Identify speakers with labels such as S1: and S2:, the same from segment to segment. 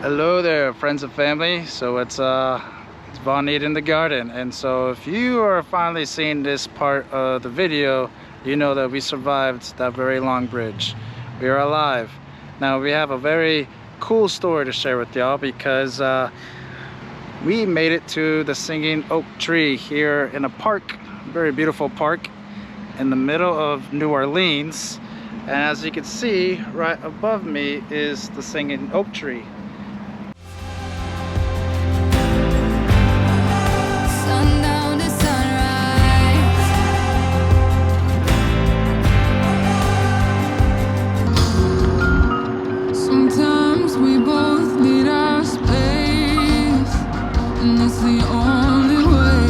S1: Hello there, friends and family. So it's Bonnie in the garden, and so if you are finally seeing this part of the video, you know that we survived that very long bridge. We are alive. Now we have a very cool story to share with y'all because we made it to the Singing Oak Tree here in a park, very beautiful park in the middle of New Orleans. And as you can see, right above me is the Singing Oak Tree.
S2: Sundown to sunrise. Sometimes we both need our space, and it's the only way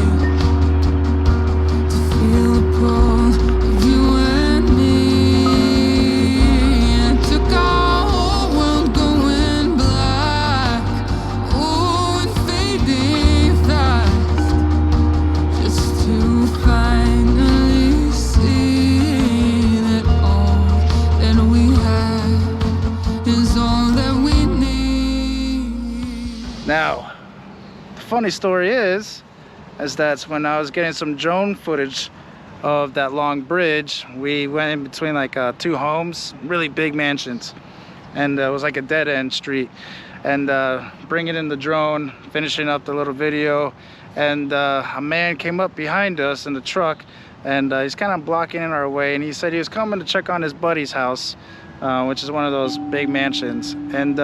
S2: to feel the pull of you and me. It took our whole world going black, oh, and fading fast, just to finally see that all that we have is all that we need.
S1: Now, the funny story is that when I was getting some drone footage of that long bridge, we went in between like two homes, really big mansions, and it was like a dead-end street. And bringing in the drone, finishing up the little video, and a man came up behind us in the truck, and he's kind of blocking in our way, and he said he was coming to check on his buddy's house, which is one of those big mansions. And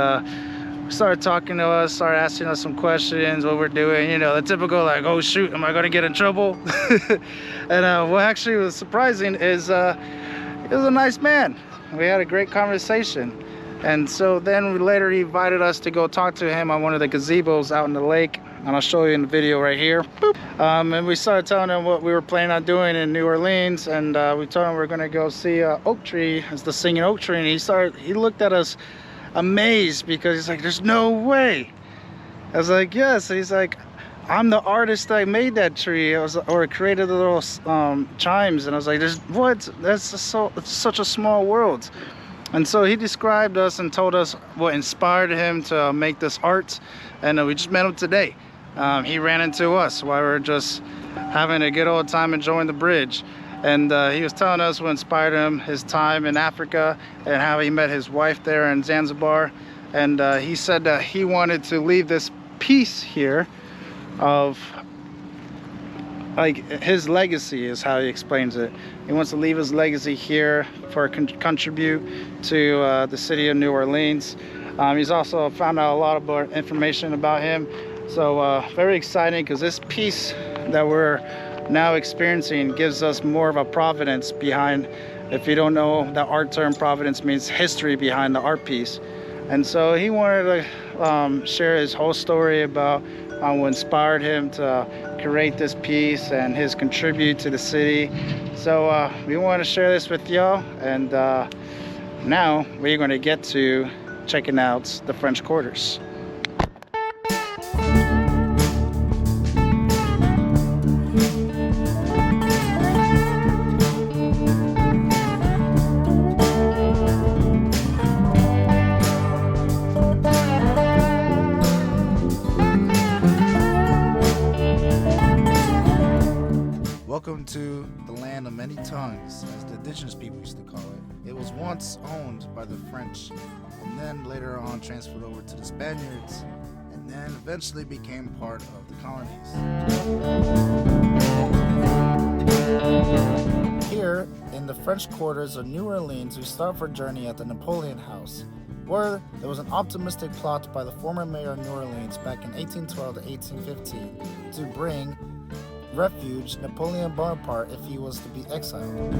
S1: started talking to us, started asking us some questions, what we're doing, you know, the typical like, oh shoot, am I gonna get in trouble? And what actually was surprising is he was a nice man. We had a great conversation. And so then later he invited us to go talk to him on one of the gazebos out in the lake, and I'll show you in the video right here. And we started telling him what we were planning on doing in New Orleans, and we told him we are gonna go see Oak Tree. It's the Singing Oak Tree, and he looked at us amazed because he's like, there's no way. I was like, yes. And he's like, I'm the artist that made that tree. Or created the little chimes. And I was like, what? It's such a small world. And so he described us and told us what inspired him to make this art. And we just met him today. He ran into us while we were just having a good old time enjoying the bridge. And he was telling us what inspired him, his time in Africa, and how he met his wife there in Zanzibar. And he said that he wanted to leave this piece here of, like, his legacy is how he explains it. He wants to leave his legacy here for contribute to the city of New Orleans. He's also found out a lot about information about him. So very exciting, because this piece that we're now experiencing gives us more of a provenance behind. If you don't know, the art term provenance means history behind the art piece. And so he wanted to share his whole story about what inspired him to create this piece and his contribute to the city. So we want to share this with y'all, and now we're going to get to checking out the French Quarters. Welcome to the land of many tongues, as the indigenous people used to call it. It was once owned by the French, and then later on transferred over to the Spaniards, and then eventually became part of the colonies. Here, in the French quarters of New Orleans, we start our journey at the Napoleon House, where there was an optimistic plot by the former mayor of New Orleans back in 1812 to 1815 to bring refuge Napoleon Bonaparte if he was to be exiled.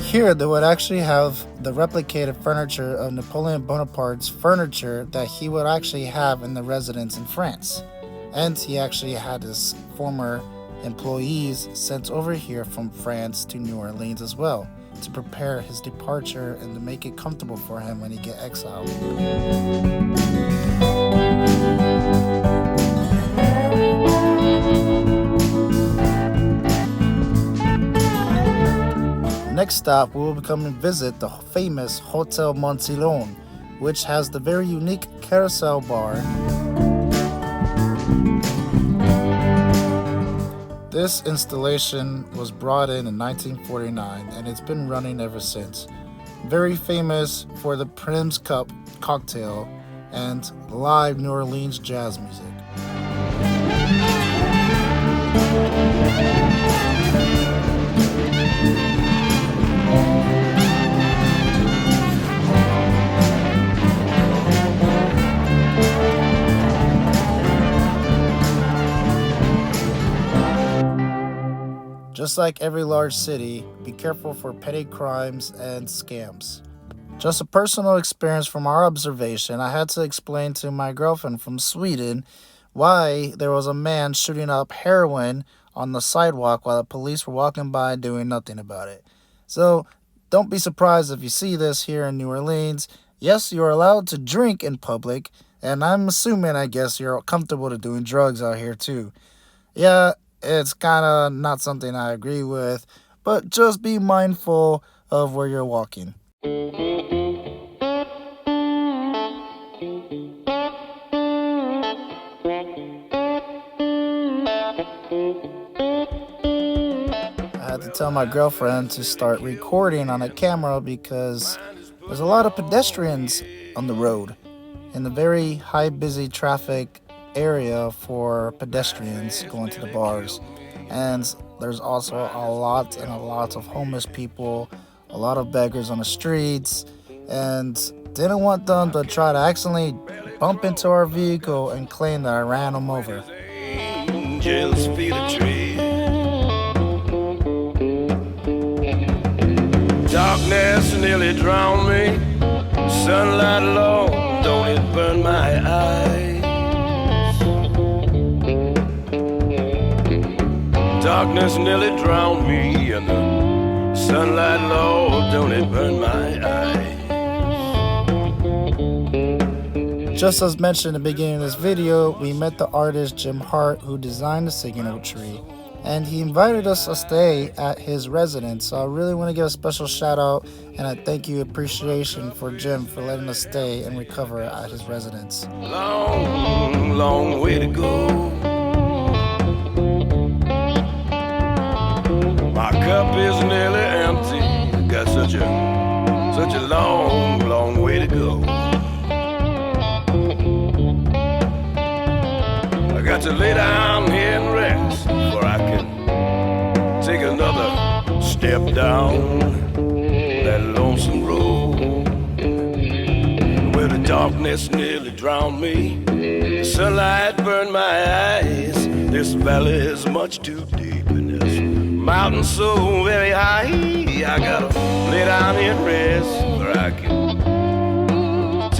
S1: Here they would actually have the replicated furniture of Napoleon Bonaparte's furniture that he would actually have in the residence in France. And he actually had his former employees sent over here from France to New Orleans as well, to prepare his departure and to make it comfortable for him when he get exiled. next stop, we will come and visit the famous Hotel Montillon, which has the very unique Carousel bar. This installation was brought in 1949, and it's been running ever since. Very famous for the Prim's Cup cocktail and live New Orleans jazz music. Just like every large city, be careful for petty crimes and scams. Just a personal experience from our observation, I had to explain to my girlfriend from Sweden why there was a man shooting up heroin on the sidewalk while the police were walking by doing nothing about it. So don't be surprised if you see this here in New Orleans. Yes, you are allowed to drink in public, and I'm assuming, I guess, you're comfortable to doing drugs out here too. Yeah, it's kind of not something I agree with, but just be mindful of where you're walking. I had to tell my girlfriend to start recording on a camera because there's a lot of pedestrians on the road in a very high busy traffic area for pedestrians going to the bars. And there's also a lot of homeless people, a lot of beggars on the streets, and didn't want them to try to accidentally bump into our vehicle and claim that I ran them over.
S3: Angels feel a tree. Darkness nearly drowned me. Sunlight low, don't it burn my eyes. Darkness nearly drowned me, and the sunlight low, don't it burn my eyes.
S1: Just as mentioned in the beginning of this video, we met the artist Jim Hart, who designed the signal tree, and he invited us to stay at his residence. So I really want to give a special shout out and a thank you appreciation for Jim for letting us stay and recover at his residence.
S3: Long, long way to go. My cup is nearly empty. Got such a long, long way to go. I got to lay down here and rest before I can take another step down that lonesome road. Where the darkness nearly drowned me, the sunlight burned my eyes. This valley is much too deep in this mountain so very high. I gotta lay down here and rest